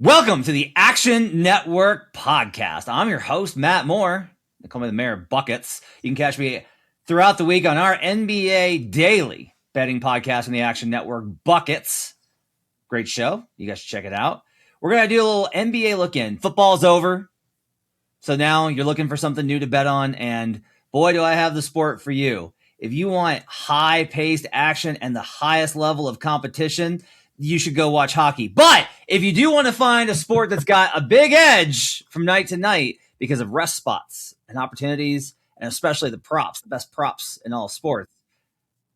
Welcome to the Action Network podcast. I'm your host, Matt Moore. They call me the Mayor of Buckets. You can catch me throughout the week on our NBA daily betting podcast on the Action Network, Buckets. Great show. You guys should check it out. We're going to do a little NBA look in. Football's over. So now you're looking for something new to bet on. And boy, do I have the sport for you. If you want high-paced action and the highest level of competition, you should go watch hockey. But if you do want to find a sport that's got a big edge from night to night because of rest spots and opportunities, and especially the props, the best props in all sports,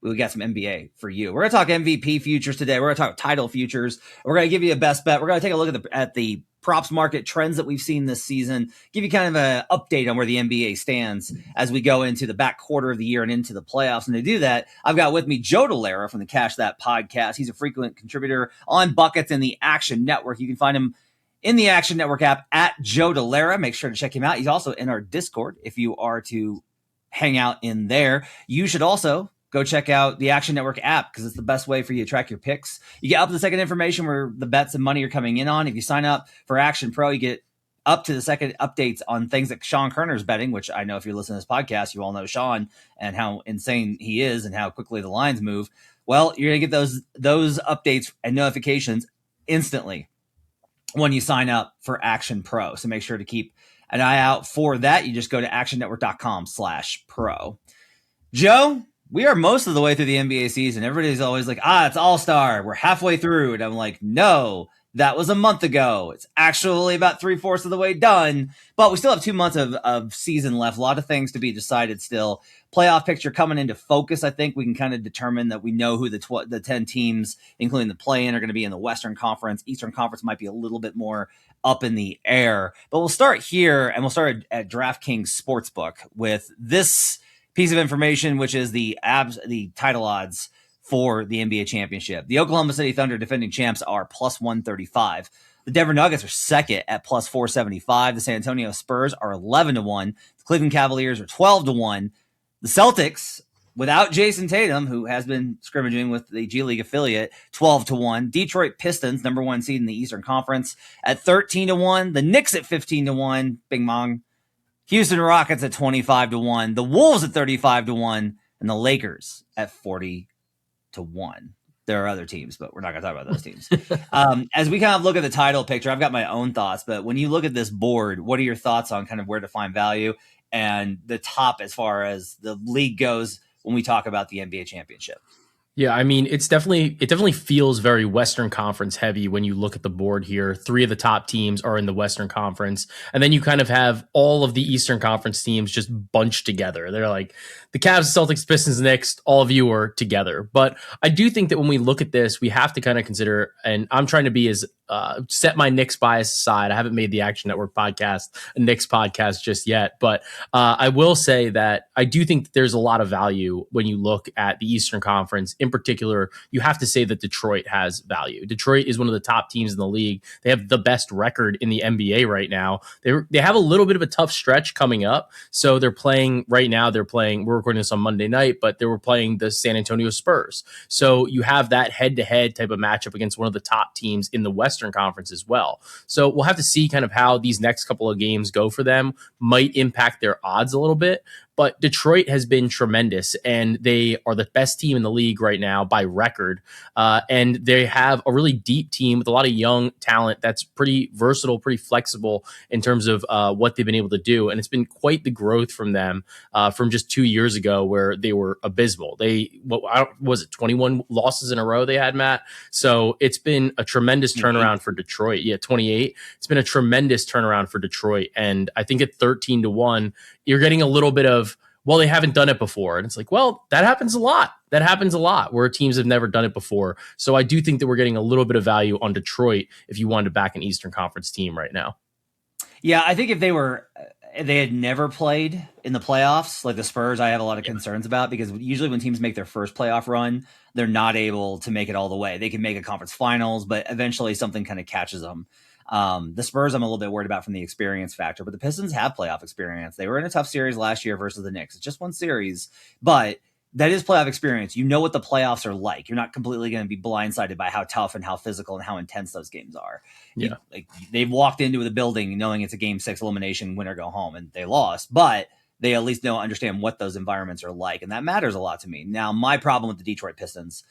we got some NBA for you. We're going to talk MVP futures today. We're going to talk title futures. We're going to give you a best bet. We're going to take a look at the props market trends that we've seen this season, give you kind of an update on where the NBA stands as we go into the back quarter of the year and into the playoffs. And to do that, I've got with me Joe Dellera from the Cash That podcast. He's a frequent contributor on Buckets in the Action Network. You can find him in the Action Network app at Joe Dellera. Make sure to check him out. He's also in our Discord if you are to hang out in there. You should also go check out the Action Network app because it's the best way for you to track your picks. You get up to the second information where the bets and money are coming in on. If you sign up for Action Pro, you get up to the second updates on things that Sean Kerner's betting, which I know if you're listening to this podcast, you all know Sean and how insane he is and how quickly the lines move. Well, you're going to get those updates and notifications instantly when you sign up for Action Pro. So make sure to keep an eye out for that. You just go to actionnetwork.com/pro. Joe, we are most of the way through the NBA season. Everybody's always like, it's All-Star. We're halfway through. And I'm like, no, that was a month ago. It's actually about 3/4 of the way done. But we still have 2 months of season left. A lot of things to be decided still. Playoff picture coming into focus. I think we can kind of determine that we know who the 10 teams, including the play-in, are going to be in the Western Conference. Eastern Conference might be a little bit more up in the air. But we'll start here, and we'll start at DraftKings Sportsbook with this piece of information, which is the title odds for the NBA championship. The Oklahoma City Thunder, defending champs, are plus 135. The Denver Nuggets are second at plus 475. The San Antonio Spurs are 11-1. The Cleveland Cavaliers are 12-1. The Celtics, without Jason Tatum, who has been scrimmaging with the G League affiliate, 12-1. Detroit Pistons, number 1 seed in the Eastern Conference, at 13-1. The Knicks at 15-1. Bing bong. Houston Rockets at 25-1, the Wolves at 35-1, and the Lakers at 40-1. There are other teams, but we're not going to talk about those teams. As we kind of look at the title picture, I've got my own thoughts, but when you look at this board, what are your thoughts on kind of where to find value and the top as far as the league goes when we talk about the NBA championship? Yeah, I mean, it definitely feels very Western Conference heavy when you look at the board here. 3 of the top teams are in the Western Conference, and then you kind of have all of the Eastern Conference teams just bunched together. They're like the Cavs, Celtics, Pistons, Knicks, all of you are together. But I do think that when we look at this, we have to kind of consider, and I'm trying to be as set my Knicks bias aside. I haven't made the Action Network podcast a Knicks podcast just yet, but I will say that I do think that there's a lot of value when you look at the Eastern Conference. In particular, you have to say that Detroit has value. Detroit is one of the top teams in the league. They have the best record in the NBA right now. They have a little bit of a tough stretch coming up. So they're playing right now. We're recording this on Monday night, but they were playing the San Antonio Spurs. So you have that head-to-head type of matchup against one of the top teams in the Western Conference as well. So we'll have to see kind of how these next couple of games go for them. Might impact their odds a little bit. But Detroit has been tremendous, and they are the best team in the league right now by record. And they have a really deep team with a lot of young talent that's pretty versatile, pretty flexible in terms of what they've been able to do. And it's been quite the growth from them from just 2 years ago where they were abysmal. Was it 21 losses in a row they had, Matt? So it's been a tremendous turnaround for Detroit. Yeah, 28. It's been a tremendous turnaround for Detroit. And I think at 13-1, you're getting a little bit of, well, they haven't done it before. And it's like, well, that happens a lot. That happens a lot where teams have never done it before. So I do think that we're getting a little bit of value on Detroit if you wanted to back an Eastern Conference team right now. Yeah, I think if they had never played in the playoffs, like the Spurs, I have a lot of concerns about, because usually when teams make their first playoff run, they're not able to make it all the way. They can make a conference finals, but eventually something kind of catches them. The Spurs, I'm a little bit worried about from the experience factor, but the Pistons have playoff experience. They were in a tough series last year versus the Knicks. It's just one series, but that is playoff experience. You know what the playoffs are like. You're not completely going to be blindsided by how tough and how physical and how intense those games are. Yeah. They've walked into the building knowing it's a game 6 elimination, win or go home, and they lost, but they at least understand what those environments are like. And that matters a lot to me. Now, my problem with the Detroit Pistons,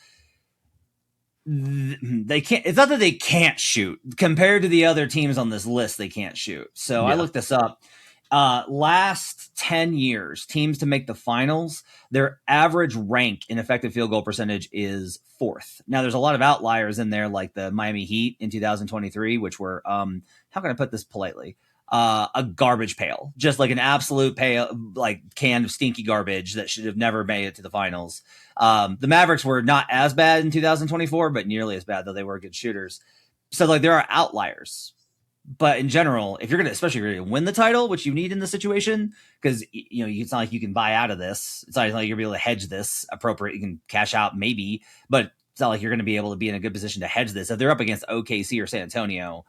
they can't, it's not that they can't shoot compared to the other teams on this list. They can't shoot. So I looked this up. Last 10 years, teams to make the finals, their average rank in effective field goal percentage is 4th. Now, there's a lot of outliers in there, like the Miami Heat in 2023, which were, how can I put this politely? A garbage pail, just like an absolute pail, like can of stinky garbage that should have never made it to the finals. The Mavericks were not as bad in 2024, but nearly as bad, though they were good shooters. So like there are outliers. But in general, if you're going to, especially if you're going to win the title, which you need in this situation, because it's not like you can buy out of this. It's not like you're going to be able to hedge this appropriate. You can cash out maybe, but it's not like you're going to be able to be in a good position to hedge this. If they're up against OKC or San Antonio,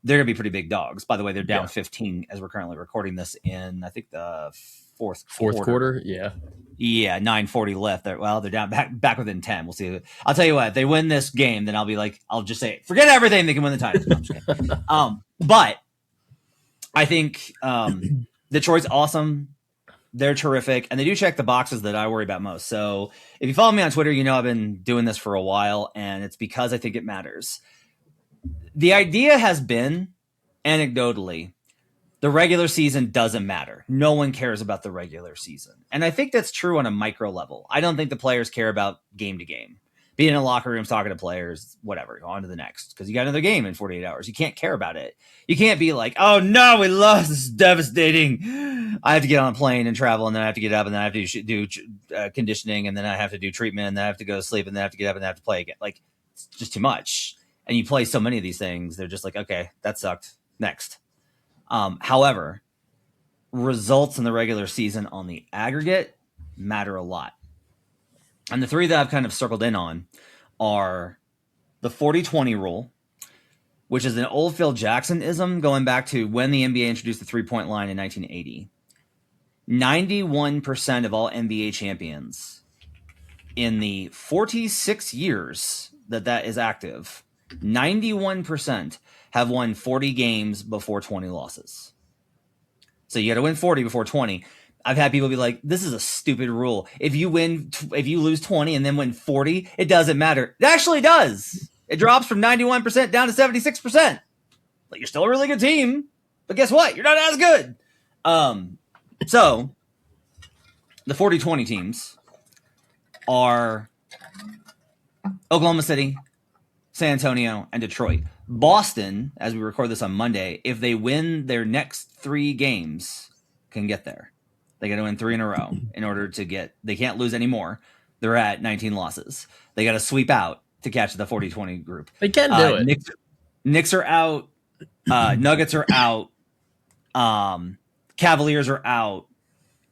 they're going to be pretty big dogs. By the way, they're down 15 as we're currently recording this in, I think, the fourth quarter. Yeah. Yeah, 9:40 left. They're down back within 10. We'll see. I'll tell you what, if they win this game, then I'll just say, forget everything. They can win the title. No, but I think Detroit's awesome. They're terrific, and they do check the boxes that I worry about most. So if you follow me on Twitter, I've been doing this for a while, and it's because I think it matters. The idea has been, anecdotally, the regular season doesn't matter. No one cares about the regular season. And I think that's true on a micro level. I don't think the players care about game to game. Being in locker rooms, talking to players, whatever, go on to the next. Because you got another game in 48 hours. You can't care about it. You can't be like, oh no, we lost. This is devastating. I have to get on a plane and travel, and then I have to get up, and then I have to do conditioning, and then I have to do treatment, and then I have to go to sleep, and then I have to get up, and then I have to play again. Like, it's just too much. And you play so many of these things, they're just like, okay, that sucked. Next. However, results in the regular season on the aggregate matter a lot. And the three that I've kind of circled in on are the 40-20 rule, which is an old Phil Jackson-ism going back to when the NBA introduced the three-point line in 1980. 91% of all NBA champions in the 46 years that is active, 91% have won 40 games before 20 losses. So you got to win 40 before 20. I've had people be like, this is a stupid rule. If you lose 20 and then win 40, it doesn't matter. It actually does. It drops from 91% down to 76%. But you're still a really good team. But guess what? You're not as good. So the 40-20 teams are Oklahoma City, San Antonio, and Detroit. Boston, as we record this on Monday, if they win their next 3 games, can get there. They got to win 3 in a row in order to get. They can't lose anymore. They're at 19 losses. They got to sweep out to catch the 40-20 group. They can do it. Knicks are out. Nuggets are out. Cavaliers are out.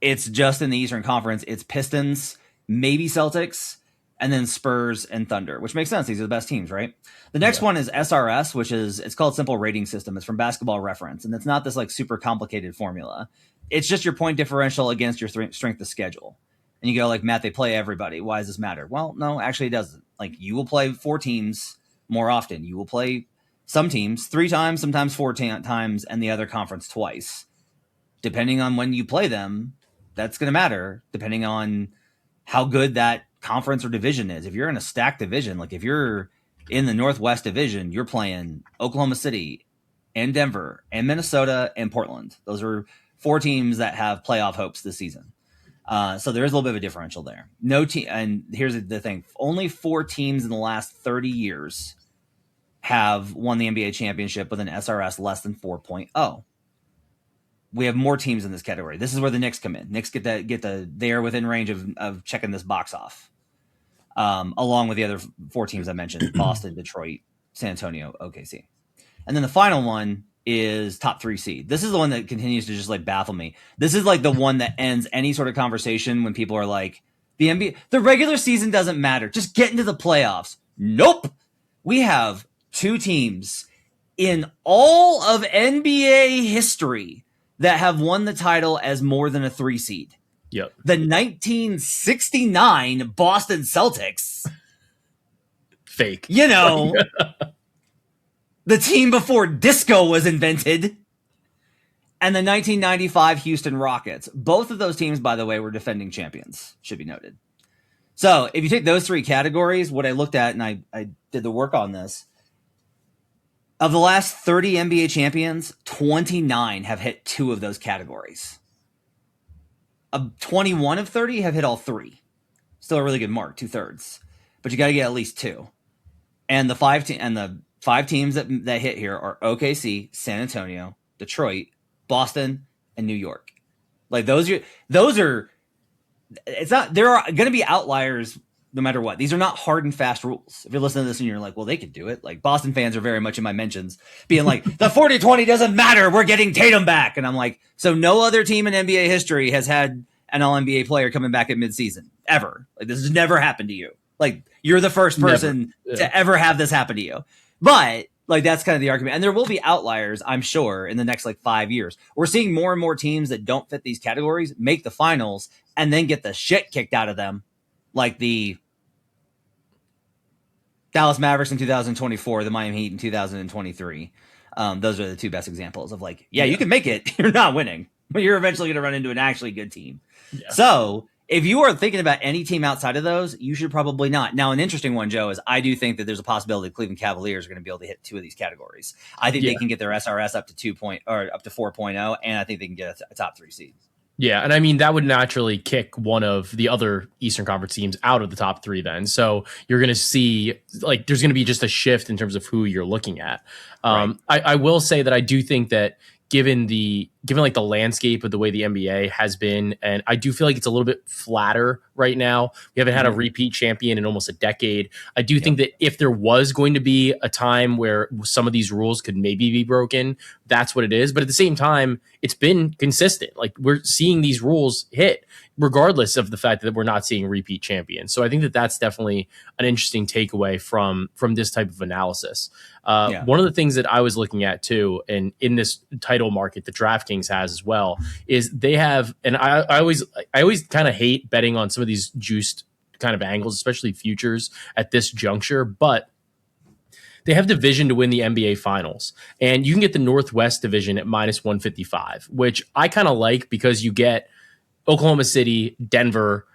It's just in the Eastern Conference. It's Pistons, maybe Celtics, and then Spurs and Thunder, which makes sense. These are the best teams, right? The next one is SRS, which is, it's called Simple Rating System. It's from Basketball Reference, and it's not this like super complicated formula. It's just your point differential against your strength of schedule. And you go like, Matt, they play everybody. Why does this matter? Well, no, actually it doesn't. Like, you will play 4 teams more often. You will play some teams 3 times, sometimes 4 times, and the other conference twice. Depending on when you play them, that's going to matter, depending on how good that conference or division is. If you're in a stacked division, like if you're in the Northwest Division, you're playing Oklahoma City and Denver and Minnesota and Portland. Those are 4 teams that have playoff hopes this season. So there is a little bit of a differential there. No team, and here's the thing: only 4 teams in the last 30 years have won the NBA championship with an SRS less than 4.0. We have more teams in this category. This is where the Knicks come in. Knicks they're within range of checking this box off, along with the other 4 teams I mentioned: Boston, Detroit, San Antonio, OKC. And then the final one is top 3 seed. This is the one that continues to just like baffle me. This is like the one that ends any sort of conversation when people are like, the NBA, the regular season doesn't matter. Just get into the playoffs. Nope. We have 2 teams in all of NBA history that have won the title as more than a 3 seed. Yep. The 1969 Boston Celtics. Fake. You know, the team before disco was invented. And the 1995 Houston Rockets. Both of those teams, by the way, were defending champions, should be noted. So if you take those three categories, what I looked at, and I did the work on this, of the last 30 NBA champions, 29 have hit two of those categories. 21 of 30 have hit all three. Still a really good mark, 2/3. But you got to get at least two. And the five teams that hit here are OKC, San Antonio, Detroit, Boston, and New York. Like those are it's not, there are going to be outliers no matter what. These are not hard and fast rules. If you're listening to this and you're like, well, they could do it. Like Boston fans are very much in my mentions being like, the 40-20 doesn't matter. We're getting Tatum back. And I'm like, so no other team in NBA history has had an all-NBA player coming back at midseason ever. Like this has never happened to you. Like you're the first person to ever have this happen to you. But like that's kind of the argument. And there will be outliers, I'm sure, in the next like 5 years. We're seeing more and more teams that don't fit these categories make the finals and then get the shit kicked out of them. Like the Dallas Mavericks in 2024, the Miami Heat in 2023. Those are the two best examples of like, you can make it. You're not winning, but you're eventually going to run into an actually good team. Yeah. So if you are thinking about any team outside of those, you should probably not. Now, an interesting one, Joe, is I do think that there's a possibility the Cleveland Cavaliers are going to be able to hit two of these categories. I think they can get their SRS up to 4.0, and I think they can get a top 3 seed. Yeah, and I mean, that would naturally kick one of the other Eastern Conference teams out of the top 3 then. So you're going to see, like, there's going to be just a shift in terms of who you're looking at. Right. I will say that I do think that given like the landscape of the way the NBA has been, and I do feel like it's a little bit flatter right now. We haven't had a repeat champion in almost a decade. I do think that if there was going to be a time where some of these rules could maybe be broken, that's what it is. But at the same time, it's been consistent. Like we're seeing these rules hit regardless of the fact that we're not seeing repeat champions. So I think that that's definitely an interesting takeaway from this type of analysis. One of the things that I was looking at too, and in this title market that DraftKings has as well, is they have, and I always kind of hate betting on some of these juiced kind of angles, especially futures at this juncture, but they have division to win the NBA Finals. And you can get the Northwest division at -155, which I kind of like because you get Oklahoma City, Denver,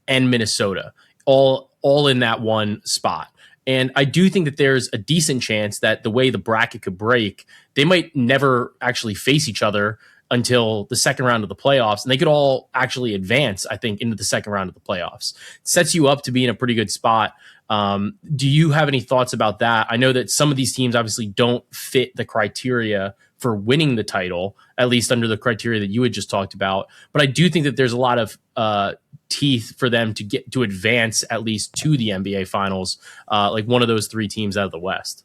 and Minnesota all in that one spot. And I do think that there's a decent chance that the way the bracket could break, they might never actually face each other until the second round of the playoffs. And they could all actually advance, I think, into the second round of the playoffs. It sets you up to be in a pretty good spot. Do you have any thoughts about that? I know that some of these teams obviously don't fit the criteria for winning the title, at least under the criteria that you had just talked about. But I do think that there's a lot of teeth for them to get to advance at least to the NBA Finals, like one of those 3 teams out of the West.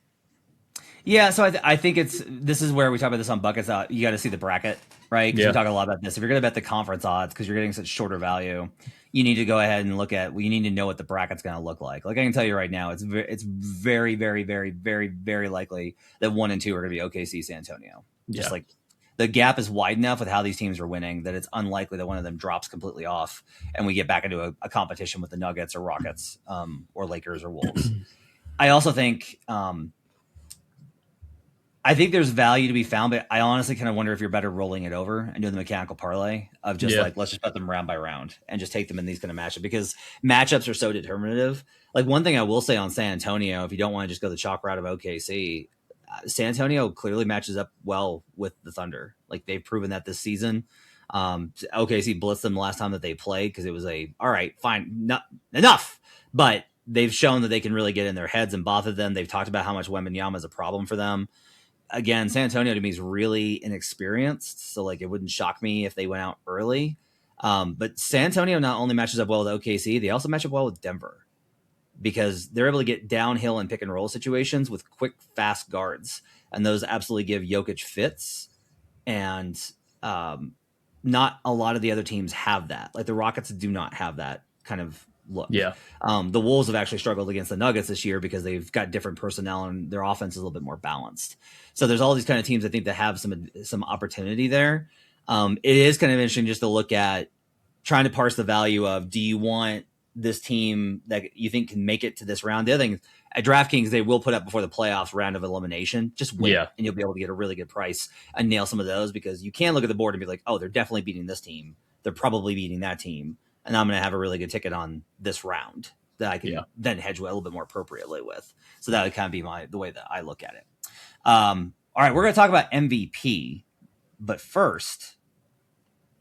Yeah, so I think this is where we talk about this on Buckets. You got to see the bracket, right? Because we talk a lot about this. If you're going to bet the conference odds because you're getting such shorter value, you need to go ahead and look at. Well, you need to know what the bracket's going to look like. Like I can tell you right now, it's very, very, very, very, very likely that 1 and 2 are going to be OKC, San Antonio. Just like the gap is wide enough with how these teams are winning that it's unlikely that one of them drops completely off and we get back into a competition with the Nuggets or Rockets or Lakers or Wolves. I also think. I think there's value to be found, but I honestly kind of wonder if you're better rolling it over and doing the mechanical parlay of just like, let's just put them round by round and just take them in these kind of matchups because matchups are so determinative. Like one thing I will say on San Antonio, if you don't want to just go the chalk route of OKC, San Antonio clearly matches up well with the Thunder. Like they've proven that this season. OKC blitzed them the last time that they played because it was all right, fine, not enough. But they've shown that they can really get in their heads and bother them. They've talked about how much Wembanyama is a problem for them. Again, San Antonio to me is really inexperienced, so like it wouldn't shock me if they went out early. But San Antonio not only matches up well with OKC, they also match up well with Denver because they're able to get downhill and pick and roll situations with quick, fast guards, and those absolutely give Jokic fits. And not a lot of the other teams have that. Like the Rockets do not have that kind of look. The Wolves have actually struggled against the Nuggets this year because they've got different personnel and their offense is a little bit more balanced. So there's all these kind of teams I think that have some opportunity there. It is kind of interesting just to look at trying to parse the value of, do you want this team that you think can make it to this round? The other thing, at DraftKings, they will put up before the playoffs round of elimination. Just wait, and you'll be able to get a really good price and nail some of those, because you can look at the board and be like, oh, they're definitely beating this team. They're probably beating that team. And I'm going to have a really good ticket on this round that I can then hedge a little bit more appropriately with. So that would kind of be the way that I look at it. All right, we're going to talk about MVP. But first,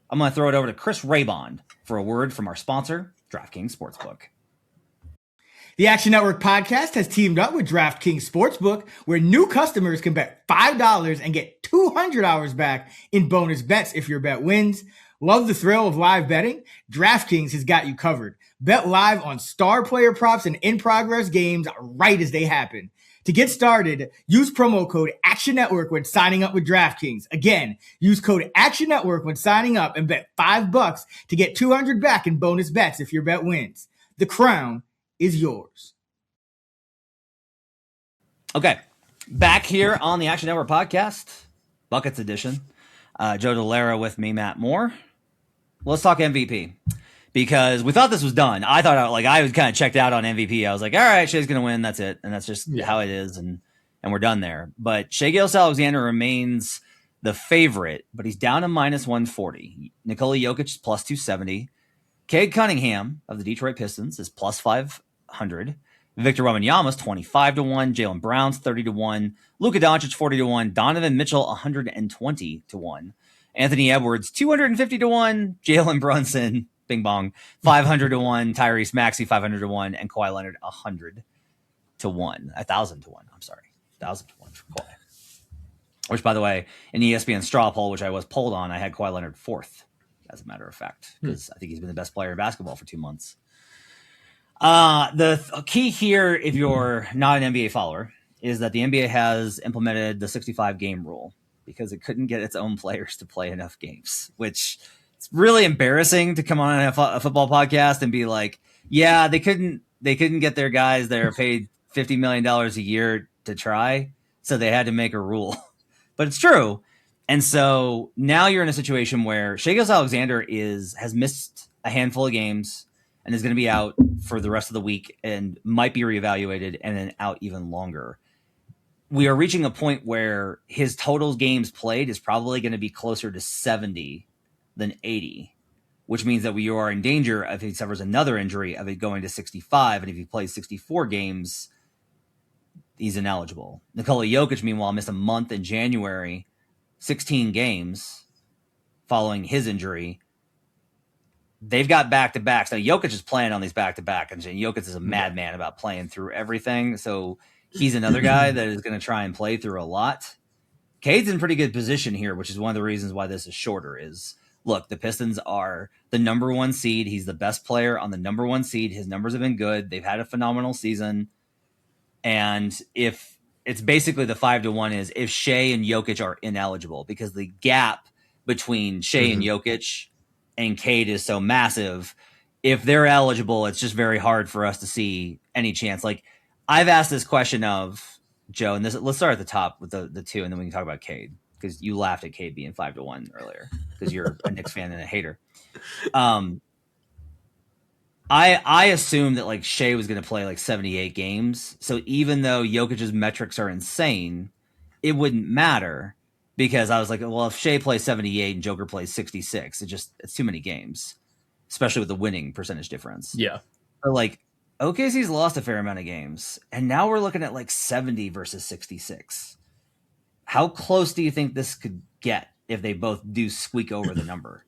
I'm going to throw it over to Chris Raybond for a word from our sponsor, DraftKings Sportsbook. The Action Network podcast has teamed up with DraftKings Sportsbook, where new customers can bet $5 and get $200 back in bonus bets if your bet wins. Love the thrill of live betting? DraftKings has got you covered. Bet live on star player props and in-progress games right as they happen. To get started, use promo code Action Network when signing up with DraftKings. Again, use code Action Network when signing up and bet $5 to get $200 back in bonus bets if your bet wins. The crown is yours. Okay, back here on the Action Network podcast, Buckets edition. Joe Dellera with me, Matt Moore. Let's talk MVP, because we thought this was done. I thought I was kind of checked out on MVP. I was like, all right, Shea's going to win. That's it. And that's just how it is. And we're done there. But Shai Gilgeous-Alexander remains the favorite, but he's down to minus 140. Nikola Jokic is plus 270. Cade Cunningham of the Detroit Pistons is plus 500. Victor Wembanyama's 25-1. Jaylen Brown's 30-1. Luka Doncic 40-1. Donovan Mitchell 120-1. Anthony Edwards 250-1. Jalen Brunson, bing bong, 500-1. Tyrese Maxey 500-1, and Kawhi Leonard 100-1. 1,000-1. I'm sorry, 1,000-1 for Kawhi. Which, by the way, in the ESPN straw poll, which I was polled on, I had Kawhi Leonard fourth, as a matter of fact, because I think he's been the best player in basketball for 2 months. The key here, if you're not an NBA follower, is that the NBA has implemented the 65-game rule, because it couldn't get its own players to play enough games, which it's really embarrassing to come on a football podcast and be like, yeah, they couldn't get their guys that are paid $50 million a year to try, so they had to make a rule. But it's true. And so now you're in a situation where Shai Gilgeous-Alexander has missed a handful of games and is going to be out for the rest of the week and might be reevaluated and then out even longer. We are reaching a point where his total games played is probably going to be closer to 70 than 80, which means that we are in danger of, if he suffers another injury, of it going to 65. And if he plays 64 games, he's ineligible. Nikola Jokic, meanwhile, missed a month in January, 16 games following his injury. They've got back-to-backs. Now, Jokic is playing on these back-to-back, and Jokic is a madman about playing through everything. So he's another guy that is going to try and play through a lot. Cade's in pretty good position here, which is one of the reasons why this is shorter. Is, look, the Pistons are the number one seed. He's the best player on the number one seed. His numbers have been good. They've had a phenomenal season. And if it's basically the 5-1 is if Shai and Jokic are ineligible, because the gap between Shai and Jokic and Cade is so massive. If they're eligible, it's just very hard for us to see any chance. Like, I've asked this question of Joe, and let's start at the top with the two, and then we can talk about Cade, because you laughed at Cade being 5-1 earlier because you're a Knicks fan and a hater. I assumed that like Shai was going to play like 78 games. So even though Jokic's metrics are insane, it wouldn't matter, because I was like, well, if Shai plays 78 and Joker plays 66, it's too many games, especially with the winning percentage difference. Yeah. But like OKC's lost a fair amount of games, and now we're looking at like 70 versus 66. How close do you think this could get if they both do squeak over the number?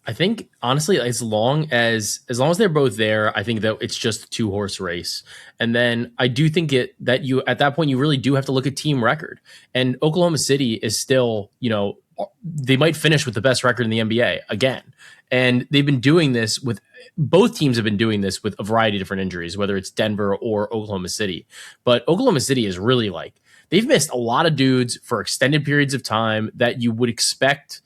I think honestly, as long as they're both there, I think that it's just a 2-horse race. And then I do think that you at that point you really do have to look at team record. And Oklahoma City is still, they might finish with the best record in the NBA again. And they've been doing this with both teams have been doing this with a variety of different injuries, whether it's Denver or Oklahoma City. But Oklahoma City is really they've missed a lot of dudes for extended periods of time that you would expect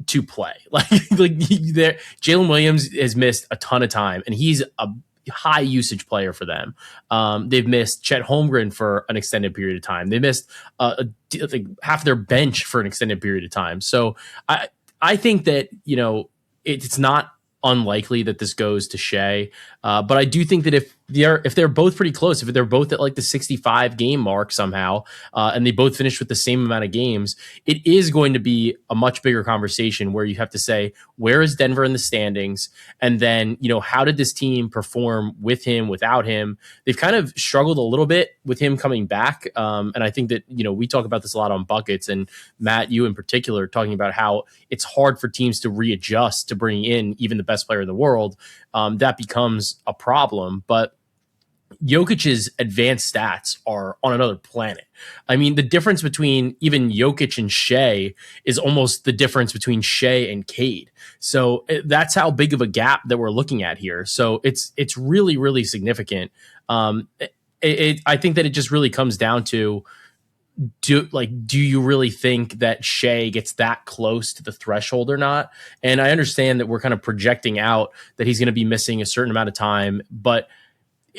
to play. Jalen Williams has missed a ton of time, and he's a high usage player for them. They've missed Chet Holmgren for an extended period of time. They missed half their bench for an extended period of time. So I think that it's not unlikely that this goes to Shea. But I do think that if they're both pretty close, if they're both at like the 65 game mark somehow, and they both finish with the same amount of games, it is going to be a much bigger conversation where you have to say, where is Denver in the standings? And then, how did this team perform with him, without him? They've kind of struggled a little bit with him coming back. And I think that, we talk about this a lot on Buckets, and Matt, you in particular, talking about how it's hard for teams to readjust to bring in even the best player in the world. That becomes a problem. But Jokic's advanced stats are on another planet. I mean, the difference between even Jokic and Shea is almost the difference between Shea and Cade. So that's how big of a gap that we're looking at here. So it's really, really significant. I think that it just really comes down to, do you really think that Shea gets that close to the threshold or not? And I understand that we're kind of projecting out that he's going to be missing a certain amount of time, but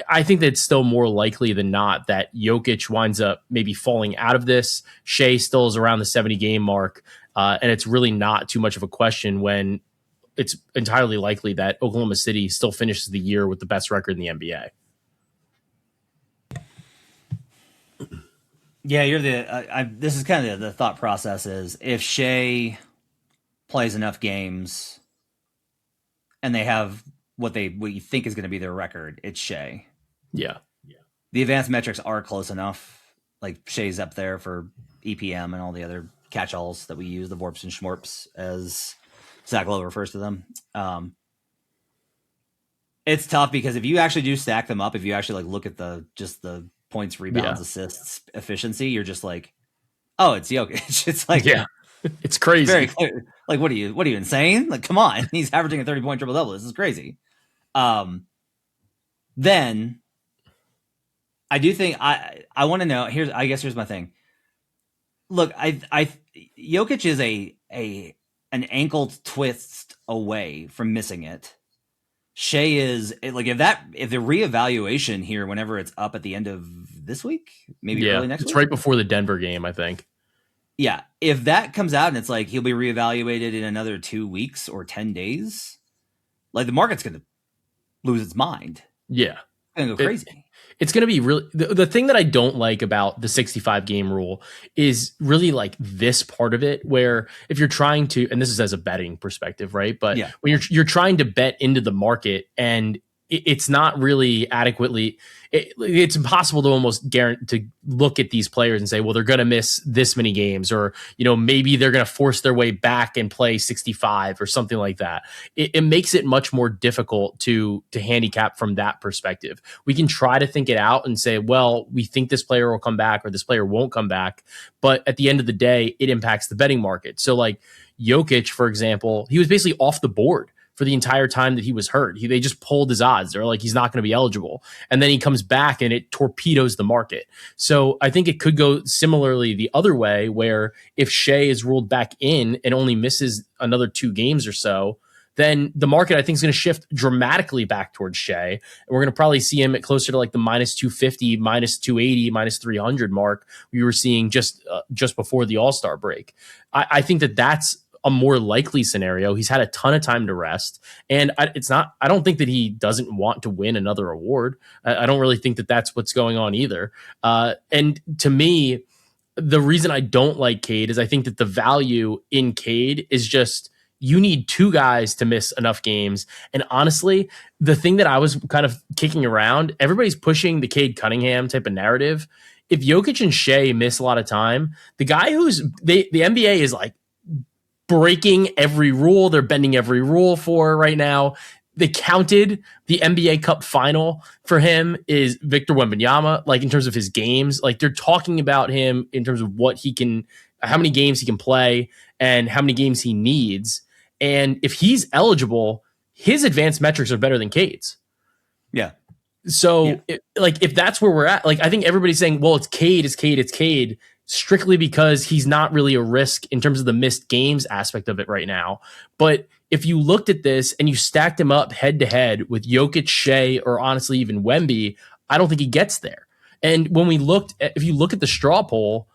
I think that it's still more likely than not that Jokic winds up maybe falling out of this. Shea still is around the 70 game mark. And it's really not too much of a question when it's entirely likely that Oklahoma City still finishes the year with the best record in the NBA. Yeah, this is kind of the thought process is if Shea plays enough games and they have what you think is going to be their record, it's Shea. Yeah. The advanced metrics are close enough. Like Shea's up there for EPM and all the other catch-alls that we use, the Vorps and Schmorps, as Zach Lowe refers to them. It's tough because if you actually do stack them up, if you actually look at the points, rebounds, assists, efficiency, you're just like, oh, it's Jokic. It's like, yeah, it's crazy. Very clear. Like, what are you insane? Like, come on. He's averaging a 30-point triple-double. This is crazy. Then I do think I want to know, here's my thing. Look, Jokic is an ankle twist away from missing it. Shea is like, if the reevaluation here, whenever it's up at the end of this week, maybe early next week. It's right before the Denver game, I think. Yeah. If that comes out and it's like, he'll be reevaluated in another 2 weeks or 10 days, like the market's going to lose its mind. Yeah. It's going to go crazy. It's going to be really, the thing that I don't like about the 65 game rule is really like this part of it, where if you're trying to, and this is as a betting perspective, right? But when you're trying to bet into the market and it's not really adequately, it's impossible to almost guarantee to look at these players and say, well, they're going to miss this many games, or, maybe they're going to force their way back and play 65 or something like that. It makes it much more difficult to handicap from that perspective. We can try to think it out and say, well, we think this player will come back or this player won't come back. But at the end of the day, it impacts the betting market. So like Jokic, for example, he was basically off the board for the entire time that he was hurt. They just pulled his odds. They're like, he's not going to be eligible. And then he comes back and it torpedoes the market. So I think it could go similarly the other way, where if Shea is ruled back in and only misses another 2 games or so, then the market, I think, is going to shift dramatically back towards Shea. And we're going to probably see him at closer to like the minus 250, minus 280, minus 300 mark we were seeing just before the All-Star break. I think that that's a more likely scenario. He's had a ton of time to rest, and I don't think that he doesn't want to win another award. I don't really think that that's what's going on either. And to me, the reason I don't like Cade is I think that the value in Cade is just, you need 2 guys to miss enough games. And honestly, the thing that I was kind of kicking around, everybody's pushing the Cade Cunningham type of narrative. If Jokic and Shea miss a lot of time, the guy the NBA is like breaking every rule. They're bending every rule for right now. They counted the NBA Cup final for him is Victor Wembanyama, like in terms of his games. Like they're talking about him in terms of how many games he can play and how many games he needs. And if he's eligible, his advanced metrics are better than Cade's. Yeah. So if that's where we're at, like I think everybody's saying, well, it's Cade, strictly because he's not really a risk in terms of the missed games aspect of it right now. But if you looked at this and you stacked him up head to head with Jokic, Shea, or honestly even Wemby, I don't think he gets there. And when if you look at the straw poll,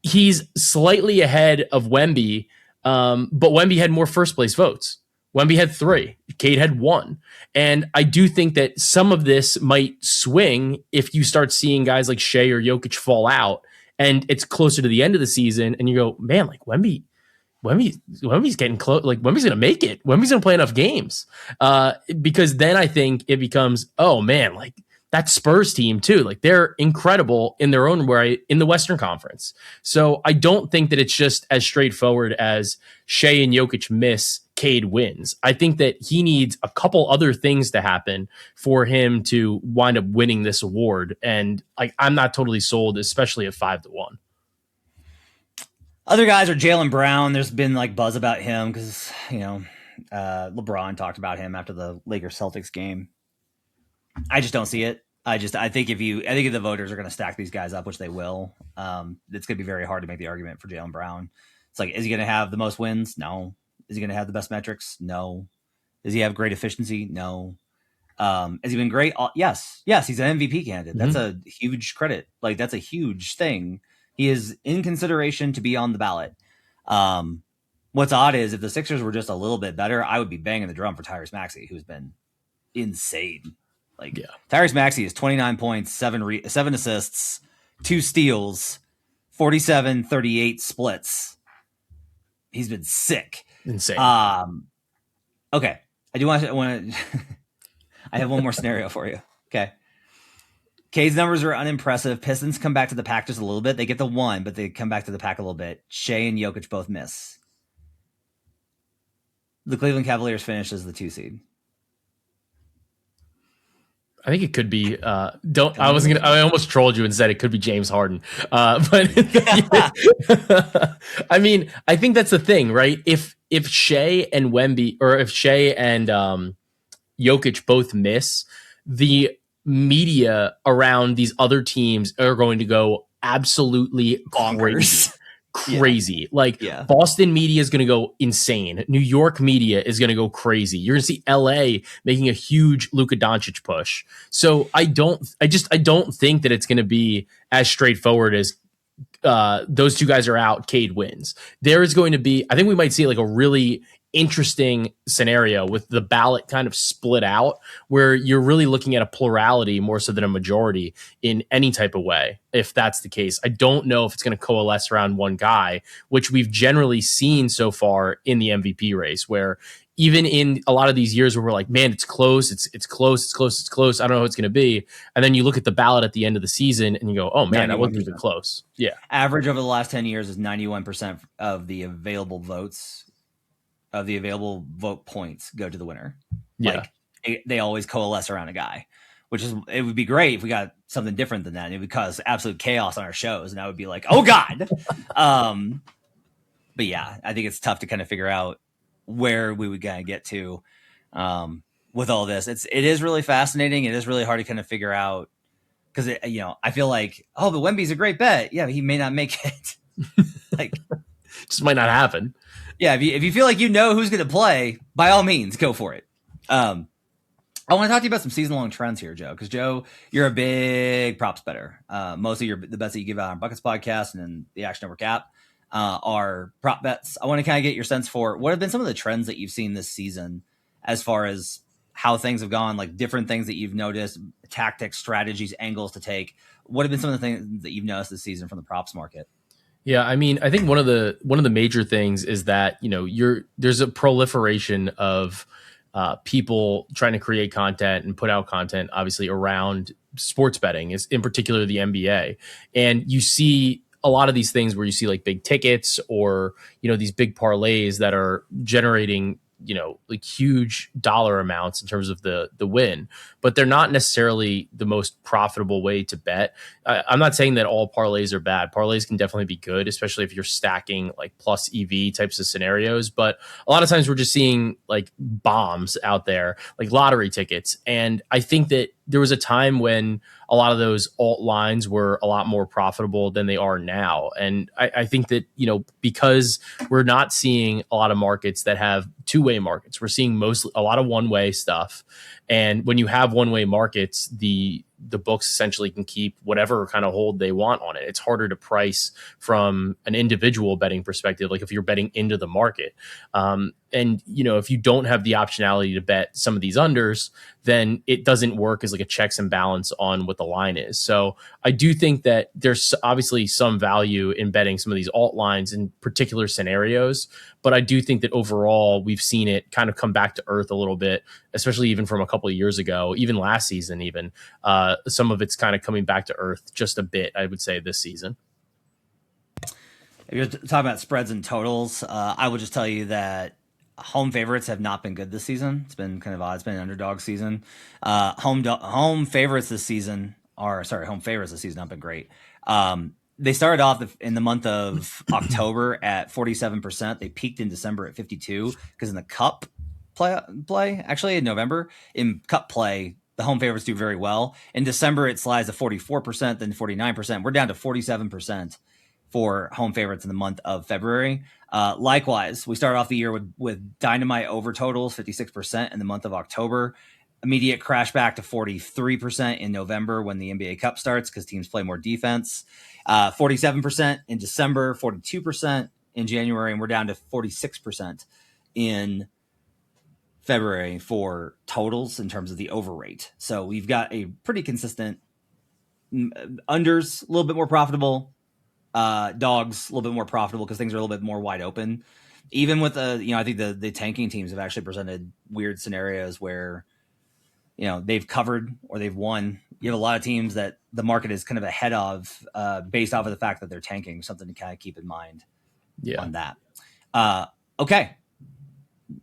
he's slightly ahead of Wemby, but Wemby had more first place votes. Wemby had 3. Cade had 1. And I do think that some of this might swing if you start seeing guys like Shea or Jokic fall out and it's closer to the end of the season and you go, man, like Wemby's getting close. Like Wemby's going to make it. Wemby's going to play enough games. Because then I think it becomes, oh man, like that Spurs team too. Like they're incredible in their own way in the Western Conference. So I don't think that it's just as straightforward as Shea and Jokic miss, Cade wins. I think that he needs a couple other things to happen for him to wind up winning this award. And like, I'm not totally sold, especially at 5-1. Other guys are Jaylen Brown. There's been like buzz about him because, LeBron talked about him after the Lakers Celtics game. I just don't see it. I think if the voters are going to stack these guys up, which they will, it's going to be very hard to make the argument for Jaylen Brown. It's like, is he going to have the most wins? No. Is he going to have the best metrics? No. Does he have great efficiency? No. Has he been great? Yes. He's an MVP candidate. That's a huge credit. Like that's a huge thing. He is in consideration to be on the ballot. What's odd is if the Sixers were just a little bit better, I would be banging the drum for Tyrese Maxey, who's been insane. Tyrese Maxey is 29 points, 7 assists, 2 steals, 47-38 splits. He's been sick. Insane. Okay. I do want to I have one more scenario for you. Okay. Cade's numbers are unimpressive. Pistons come back to the pack just a little bit. They get the 1, but they come back to the pack a little bit. Shea and Jokic both miss. The Cleveland Cavaliers finish as the 2 seed. I think it could be. I almost trolled you and said it could be James Harden. But I mean, I think that's the thing, right? If Shea and Wemby, or if Shea and Jokic both miss, the media around these other teams are going to go absolutely bonkers. Crazy. Boston media is going to go insane. New York media is going to go crazy. You're going to see LA making a huge Luka Doncic push. So I don't think that it's going to be as straightforward as those two guys are out, Cade wins. There is going to be, I think we might see like a really interesting scenario with the ballot kind of split out where you're really looking at a plurality more so than a majority in any type of way. If that's the case, I don't know if it's going to coalesce around one guy, which we've generally seen so far in the MVP race, where even in a lot of these years where we're like, man, it's close. It's close. I don't know who it's going to be. And then you look at the ballot at the end of the season and you go, oh man, that wasn't even close. Yeah. Average over the last 10 years is 91% of the available votes. Of the available vote points go to the winner. Yeah. They always coalesce around a guy, it would be great if we got something different than that. It would cause absolute chaos on our shows. And I would be like, oh God. But yeah, I think it's tough to kind of figure out where we would kind of get to with all this. It is really fascinating. It is really hard to kind of figure out because I feel like, oh, but Wemby's a great bet. Yeah, but he may not make it. Just might not happen. Yeah, if you feel like you know who's going to play, by all means, go for it. I want to talk to you about some season-long trends here, Joe, because, Joe, you're a big props bettor. Most of the bets that you give out on Buckets Podcast and in the Action Network app are prop bets. I want to kind of get your sense for what have been some of the trends that you've seen this season as far as how things have gone, like different things that you've noticed, tactics, strategies, angles to take. What have been some of the things that you've noticed this season from the props market? Yeah, I mean, I think one of the major things is that there's a proliferation of people trying to create content and put out content, obviously around sports betting, is in particular the NBA, and you see a lot of these things where you see like big tickets or these big parlays that are generating like huge dollar amounts in terms of the win, but they're not necessarily the most profitable way to bet. I'm not saying that all parlays are bad. Parlays can definitely be good, especially if you're stacking like plus EV types of scenarios. But a lot of times we're just seeing like bombs out there, like lottery tickets. And I think that there was a time when a lot of those alt lines were a lot more profitable than they are now. And I think that, because we're not seeing a lot of markets that have two-way markets, we're seeing mostly a lot of one-way stuff. And when you have one-way markets, the the books essentially can keep whatever kind of hold they want on it. It's harder to price from an individual betting perspective, like if you're betting into the market. And, if you don't have the optionality to bet some of these unders, then it doesn't work as like a checks and balance on what the line is. So I do think that there's obviously some value in betting some of these alt lines in particular scenarios, but I do think that overall we've seen it kind of come back to earth a little bit, especially even from a couple of years ago, even last season, even some of it's kind of coming back to earth just a bit, I would say, this season. If you're talking about spreads and totals, I would just tell you that home favorites have not been good this season. It's been kind of odd. It's been an underdog season. Home favorites this season have been great. They started off in the month of October at 47%. They peaked in December at 52 because in the Cup play, actually in November, in Cup play, the home favorites do very well. In December, it slides to 44%, then 49%. We're down to 47% for home favorites in the month of February. Likewise, we started off the year with dynamite over totals, 56% in the month of October. Immediate crash back to 43% in November when the NBA Cup starts because teams play more defense. 47% in December, 42% in January, and we're down to 46% in February for totals in terms of the over rate. So we've got a pretty consistent unders, a little bit more profitable, dogs a little bit more profitable because things are a little bit more wide open. Even with I think the tanking teams have actually presented weird scenarios where, they've covered or they've won. You have a lot of teams that the market is kind of ahead of based off of the fact that they're tanking, something to kind of keep in mind on that. Okay.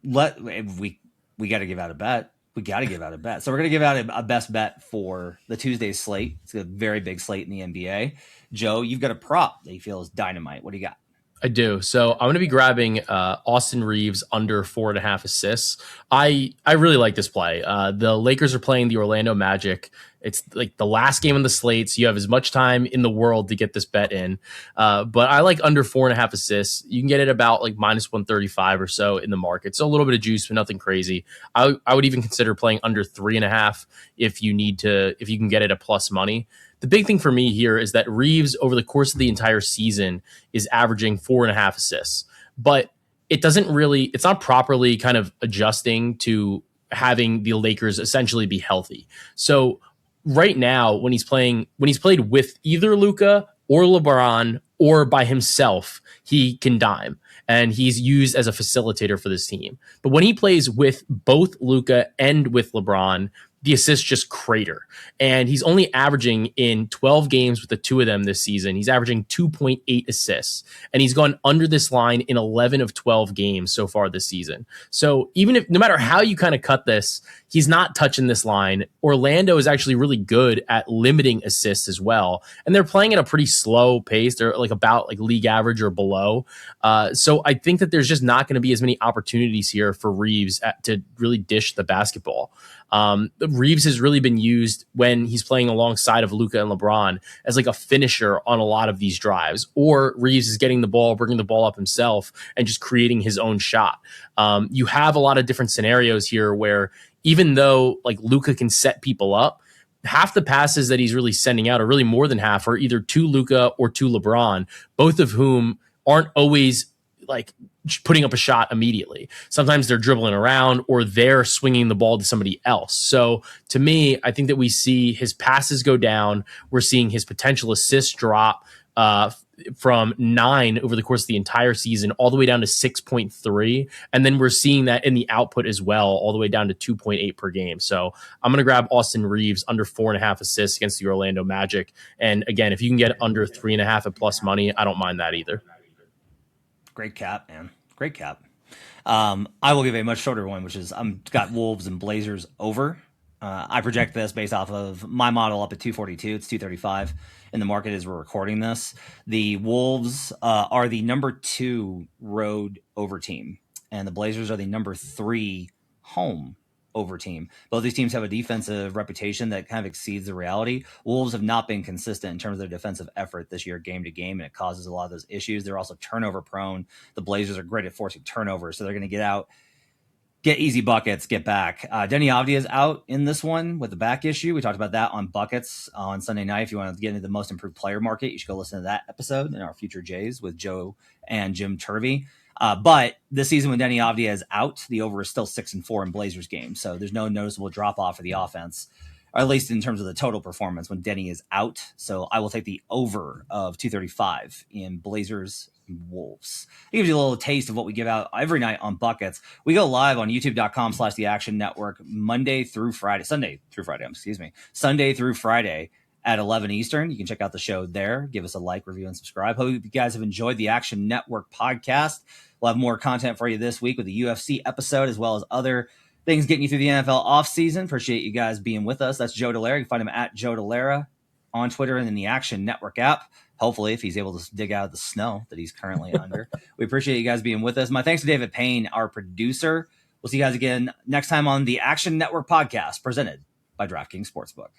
We got to give out a bet. So we're going to give out a best bet for the Tuesday slate. It's a very big slate in the NBA. Joe, you've got a prop that you feel is dynamite. What do you got? I do. So I'm going to be grabbing Austin Reeves under 4.5 assists. I really like this play. The Lakers are playing the Orlando Magic. It's like the last game on the slate, so you have as much time in the world to get this bet in. But I like under 4.5 assists. You can get it about like minus 135 or so in the market. So a little bit of juice, but nothing crazy. I would even consider playing under 3.5 if you can get it at plus money. The big thing for me here is that Reeves, over the course of the entire season, is averaging 4.5 assists. But it's not properly kind of adjusting to having the Lakers essentially be healthy. So right now, when he's played with either Luka or LeBron or by himself, he can dime. And he's used as a facilitator for this team. But when he plays with both Luka and with LeBron, the assists just crater. And he's only averaging in 12 games with the two of them this season. He's averaging 2.8 assists. And he's gone under this line in 11 of 12 games so far this season. So no matter how you kind of cut this, he's not touching this line. Orlando is actually really good at limiting assists as well. And they're playing at a pretty slow pace. They're about league average or below. So I think that there's just not going to be as many opportunities here for Reeves to really dish the basketball. Reeves has really been used when he's playing alongside of Luka and LeBron as like a finisher on a lot of these drives, or Reeves is getting the ball, bringing the ball up himself and just creating his own shot. You have a lot of different scenarios here where even though like Luka can set people up, half the passes that he's really sending out, or really more than half, are either to Luka or to LeBron, both of whom aren't always like putting up a shot immediately. Sometimes they're dribbling around or they're swinging the ball to somebody else. So to me, I think that we see his passes go down. We're seeing his potential assists drop from 9 over the course of the entire season all the way down to 6.3. And then we're seeing that in the output as well, all the way down to 2.8 per game. So I'm going to grab Austin Reeves under 4.5 assists against the Orlando Magic. And again, if you can get under 3.5 at plus money, I don't mind that either. Great cap, man. Great cap. I will give a much shorter one, which is got Wolves and Blazers over. I project this based off of my model up at 242. It's 235 in the market as we're recording this. The Wolves are the number 2 road over team, and the Blazers are the number 3 home over team. Both these teams have a defensive reputation that kind of exceeds the reality. Wolves have not been consistent in terms of their defensive effort this year, game to game, and it causes a lot of those issues. They're also turnover prone. The Blazers are great at forcing turnovers, so they're going to get out get easy buckets, get back. Denny Avdia is out in this one with the back issue. We talked about that on Buckets on Sunday night. If you want to get into the most improved player market, you should go listen to that episode in our Future Jays with Joe and Jim Turvey. But this season when Denny Avdia is out, the over is still 6-4 in Blazers games. So there's no noticeable drop off for the offense, or at least in terms of the total performance when Denny is out. So I will take the over of 235 in Blazers Wolves. It gives you a little taste of what we give out every night on Buckets. We go live on youtube.com/the Action Network Sunday through Friday at 11 Eastern. You can check out the show there. Give us a like, review, and subscribe. Hope you guys have enjoyed the Action Network podcast. We'll have more content for you this week with the UFC episode, as well as other things getting you through the NFL offseason. Appreciate you guys being with us. That's Joe Dellera. You can find him at Joe Dellera on Twitter and in the Action Network app. Hopefully, if he's able to dig out of the snow that he's currently under. We appreciate you guys being with us. My thanks to David Payne, our producer. We'll see you guys again next time on the Action Network podcast presented by DraftKings Sportsbook.